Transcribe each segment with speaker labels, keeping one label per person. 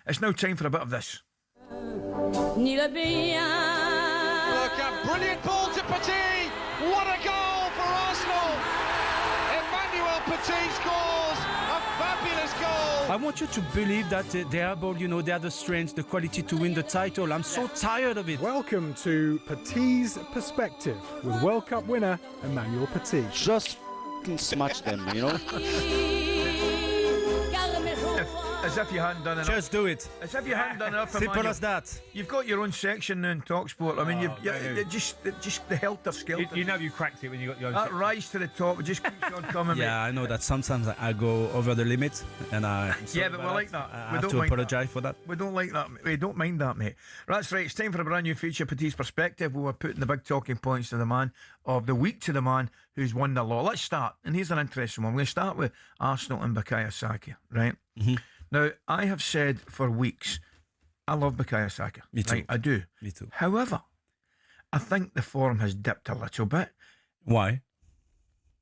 Speaker 1: It's now time for a bit of this.
Speaker 2: Look, a brilliant ball to Petit. What a goal for Arsenal. Emmanuel Petit scores a fabulous goal.
Speaker 3: I want you to believe that they are able, they have the strength, the quality to win the title. I'm so tired of it.
Speaker 4: Welcome to Petit's Perspective with World Cup winner Emmanuel Petit.
Speaker 5: Just smash them,
Speaker 1: As if you hadn't done enough.
Speaker 3: Just do it.
Speaker 1: As if you hadn't done enough.
Speaker 3: Simple as that.
Speaker 1: You've got your own section now in talkSPORT. I mean, you've just the helter-skelter.
Speaker 6: You know you cracked it when you got your own
Speaker 1: That rise to the top, it just keeps on coming.
Speaker 3: Yeah, I know that sometimes I go over the limit, and
Speaker 1: yeah, but we like that.
Speaker 3: I
Speaker 1: We
Speaker 3: have
Speaker 1: don't
Speaker 3: to
Speaker 1: mind
Speaker 3: apologise for that.
Speaker 1: We don't like that. We don't mind that, mate. That's right. It's time for a brand new feature, Petit's Perspective. We're putting the big talking points to the man of the week, to the man who's won the lot. Let's start. And here's an interesting one. We're going to start with Arsenal and Bukayo Saka, right? Mm-hmm. Now, I have said for weeks, I love Bukayo Saka.
Speaker 3: Me too.
Speaker 1: Right? I do.
Speaker 3: Me too.
Speaker 1: However, I think the form has dipped a little bit.
Speaker 3: Why?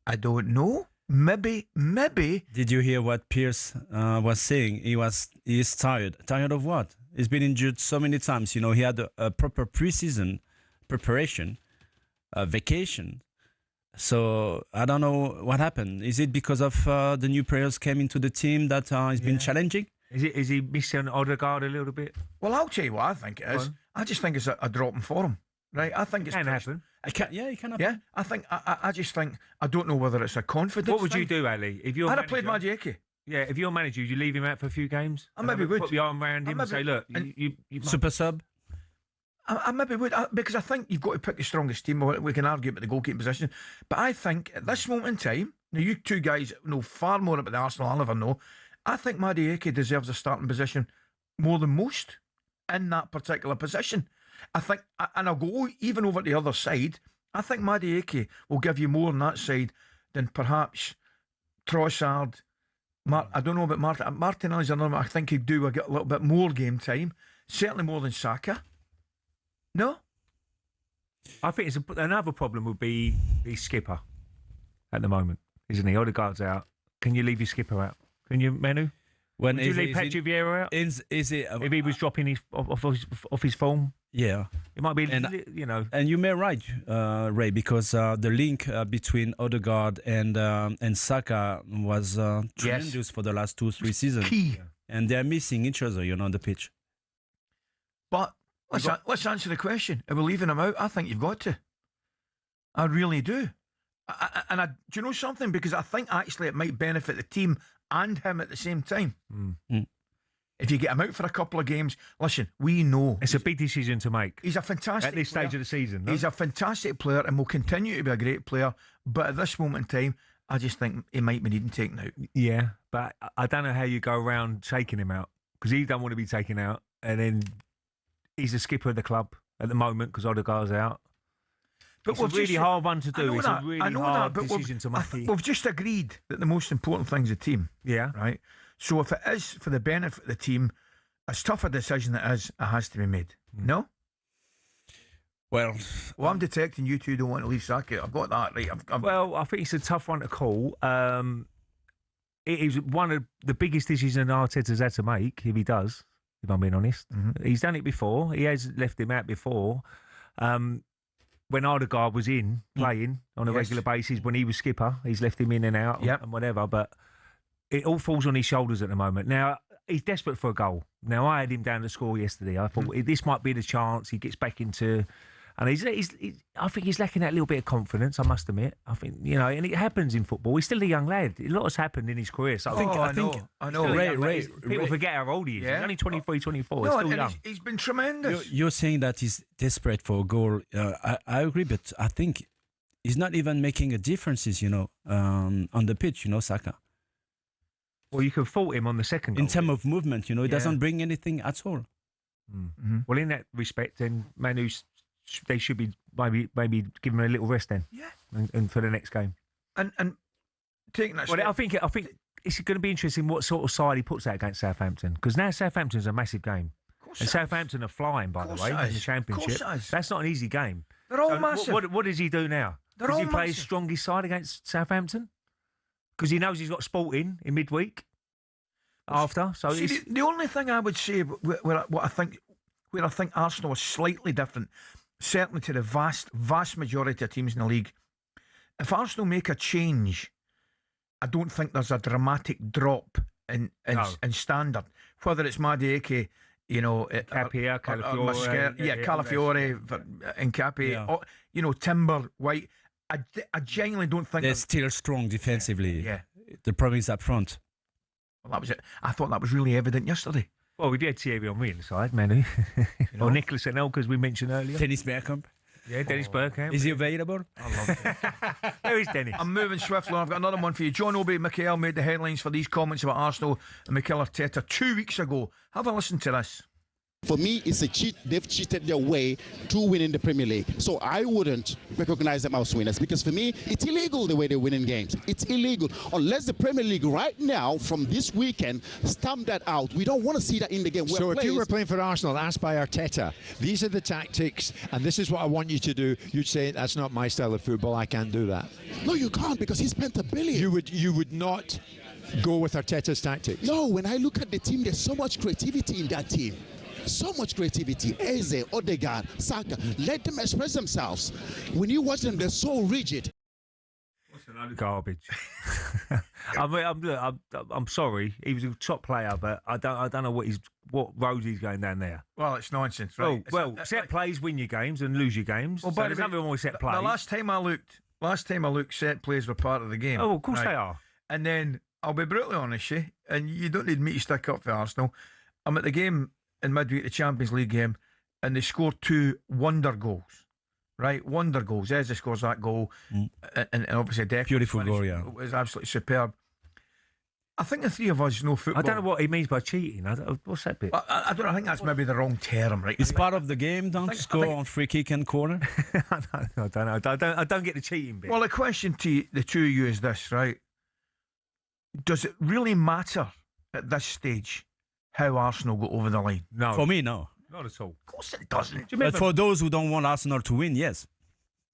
Speaker 1: I don't know. Maybe.
Speaker 3: Did you hear what Pierce was saying? He is tired. Tired of what? He's been injured so many times. He had a proper preseason preparation, vacation. So I don't know what happened. Is it because of the new players came into the team that has been challenging?
Speaker 6: Is he missing Odegaard a little bit?
Speaker 1: Well, I'll tell you what I think it is. I just think it's a drop in form, right? I think it
Speaker 6: can happen.
Speaker 3: It can happen.
Speaker 1: Yeah, I just think, I don't know whether it's a confidence.
Speaker 6: What would
Speaker 1: thing.
Speaker 6: you do, Ali? If you're
Speaker 1: I'd have played Madueke.
Speaker 6: Yeah, if you're manager, would you leave him out for a few games?
Speaker 1: I maybe would.
Speaker 6: Put your arm around him and say, look, you
Speaker 3: super sub.
Speaker 1: I maybe would, because I think you've got to pick the strongest team. We can argue about the goalkeeping position, but I think at this moment in time, now you two guys know far more about the Arsenal I'll ever know. I think Madueke deserves a starting position more than most in that particular position. I think, and I'll go even over to the other side, I think Madueke will give you more on that side than perhaps Trossard. I don't know about Martinelli's another one. I think he'd do a little bit more game time, certainly more than Saka. No?
Speaker 6: I think another problem would be the skipper at the moment, isn't he? Odegaard's out. Can you leave your skipper out? Can you, Manu?
Speaker 3: Would
Speaker 6: you leave Petr Vieira out?
Speaker 3: Is it
Speaker 6: if he was dropping off his form?
Speaker 3: Yeah.
Speaker 6: It might be,
Speaker 3: And you may right, Ray, because the link between Odegaard and Saka was tremendous for the last 2-3 seasons.
Speaker 1: Key.
Speaker 3: And they're missing each other, on the pitch.
Speaker 1: But let's answer the question. Are we leaving him out? I think you've got to. I really do. Do you know something? Because I think actually it might benefit the team and him at the same time. If you get him out for a couple of games, listen, we know.
Speaker 6: It's a big decision to make.
Speaker 1: He's a fantastic
Speaker 6: at this
Speaker 1: player.
Speaker 6: Stage of the season. No?
Speaker 1: He's a fantastic player and will continue to be a great player. But at this moment in time, I just think he might be needing taken out.
Speaker 6: Yeah, but I don't know how you go around taking him out, because he don't want to be taken out. And then he's the skipper of the club at the moment because Odegaard's out. But it's a really hard one to do. It's a really hard decision to make.
Speaker 1: We've just agreed that the most important thing is the team.
Speaker 6: Yeah.
Speaker 1: Right? So if it is for the benefit of the team, as tough a decision it has to be made. No?
Speaker 3: Well,
Speaker 1: I'm detecting you two don't want to leave Saka. I've got that right.
Speaker 6: Well, I think it's a tough one to call. It is one of the biggest decisions Arteta's had to make, if he does, if I'm being honest. Mm-hmm. He's done it before. He has left him out before. When Odegaard was in, playing on a regular basis, when he was skipper, he's left him in and out and whatever. But it all falls on his shoulders at the moment. Now, he's desperate for a goal. Now, I had him down to score yesterday. I thought this might be the chance. He gets back into... And I think he's lacking that little bit of confidence, I must admit. I think, and it happens in football. He's still a young lad. A lot has happened in his career. So I know. Ray, people forget how old he is. He's only 23, 24. He's still young.
Speaker 1: He's been tremendous.
Speaker 3: You're saying that he's desperate for a goal. I agree, but I think he's not even making a difference, on the pitch, Saka.
Speaker 6: Well, you can fault him on the second goal.
Speaker 3: In terms of movement, he doesn't bring anything at all.
Speaker 6: Mm-hmm. Well, in that respect, then Manu's... They should be maybe give him a little rest then, and for the next game.
Speaker 1: And taking that.
Speaker 6: Well, I think it's going to be interesting what sort of side he puts out against Southampton, because now Southampton's a massive game, and Southampton are flying, by the way, in the Championship. That's not an easy game.
Speaker 1: They're all massive.
Speaker 6: What does he do now? Does he play his strongest side against Southampton? Because he knows he's got Sporting in midweek. after. So
Speaker 1: See, the only thing I would say where I think Arsenal is slightly different, certainly to the vast majority of teams in the league, if Arsenal make a change, I don't think there's a dramatic drop in standard. Whether it's Madueke,
Speaker 6: Capia, Calafiore,
Speaker 1: Calafiore and Capi, Timber, White. I genuinely don't think
Speaker 3: they're still strong defensively.
Speaker 1: Yeah.
Speaker 3: The problem is up front.
Speaker 1: Well, that was it. I thought that was really evident yesterday.
Speaker 6: Well, we had Thierry Henry inside, Manu. Or Nicholas Anelka, as we mentioned earlier.
Speaker 3: Dennis Bergkamp.
Speaker 6: Yeah, Dennis Bergkamp.
Speaker 3: Is he available?
Speaker 1: I love it.
Speaker 6: Where is Dennis?
Speaker 1: I'm moving swiftly on. I've got another one for you. John Obi Mikel made the headlines for these comments about Arsenal and Mikel Arteta 2 weeks ago. Have a listen to this.
Speaker 7: For me, it's a cheat. They've cheated their way to winning the Premier League. So I wouldn't recognize them as winners because for me, it's illegal the way they're winning games. It's illegal. Unless the Premier League right now, from this weekend, stamp that out. We don't want to see that in the game.
Speaker 8: So if you were playing for Arsenal, asked by Arteta, these are the tactics and this is what I want you to do, you'd say, that's not my style of football, I can't do that.
Speaker 7: No, you can't because he spent $1 billion.
Speaker 8: You would not go with Arteta's tactics?
Speaker 7: No, when I look at the team, there's so much creativity in that team. So much creativity. Eze, Odegaard, Saka. Let them express themselves. When you watch them, they're so rigid.
Speaker 6: What's another garbage? I'm sorry. He was a top player, but I don't know what road he's going down there.
Speaker 1: Well, it's nonsense, right?
Speaker 6: Set plays win your games and lose your games.
Speaker 1: Well,
Speaker 6: so there's nothing wrong with set plays.
Speaker 1: The last time I looked, set plays were part of the game.
Speaker 6: Oh, of course they are.
Speaker 1: And then I'll be brutally honest, and you don't need me to stick up for Arsenal. I'm at the game in midweek, the Champions League game, and they scored 2 wonder goals. Right, wonder goals. Eze scores that goal, and obviously Declan.
Speaker 3: Beautiful goal, yeah.
Speaker 1: It was absolutely superb. I think the three of us know football.
Speaker 6: I don't know what he means by cheating. What's that bit?
Speaker 1: I don't. I think that's maybe the wrong term, right?
Speaker 3: It's part of the game. Don't score on free kick and corner.
Speaker 6: I don't know. I don't get the cheating bit.
Speaker 1: Well, the question to the two of you is this, right? Does it really matter at this stage how Arsenal go over the line?
Speaker 6: No.
Speaker 3: For me, no.
Speaker 6: Not at all.
Speaker 1: Of course it doesn't.
Speaker 3: But for those who don't want Arsenal to win, yes.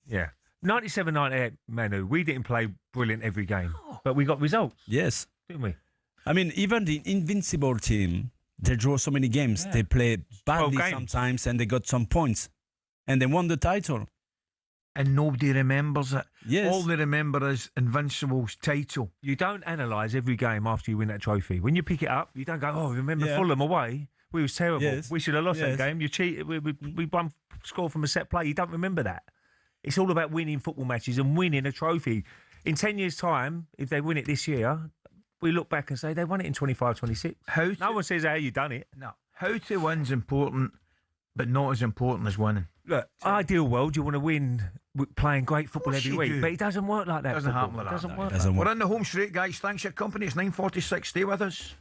Speaker 6: Yeah. 97-98, Manu, we didn't play brilliant every game, but we got results.
Speaker 3: Yes.
Speaker 6: Didn't we?
Speaker 3: I mean, even the invincible team, they draw so many games. Yeah. They play badly sometimes and they got some points. And they won the title.
Speaker 1: And nobody remembers it.
Speaker 3: Yes.
Speaker 1: All they remember is Invincible's title.
Speaker 6: You don't analyse every game after you win that trophy. When you pick it up, you don't go, oh, remember Fulham away? We was terrible.
Speaker 3: Yes.
Speaker 6: We should have lost that game. You cheated. We won score from a set play. You don't remember that. It's all about winning football matches and winning a trophy. In 10 years' time, if they win it this year, we look back and say they won it in 25, 26. No one says how you done it.
Speaker 1: No. How to win's important, but not as important as winning.
Speaker 6: Look, ideal world, you want to win playing great football every week, but it doesn't work like that.
Speaker 1: It doesn't happen like that.
Speaker 6: Doesn't work.
Speaker 1: We're in the home straight, guys. Thanks for your company. It's 9:46. Stay with us.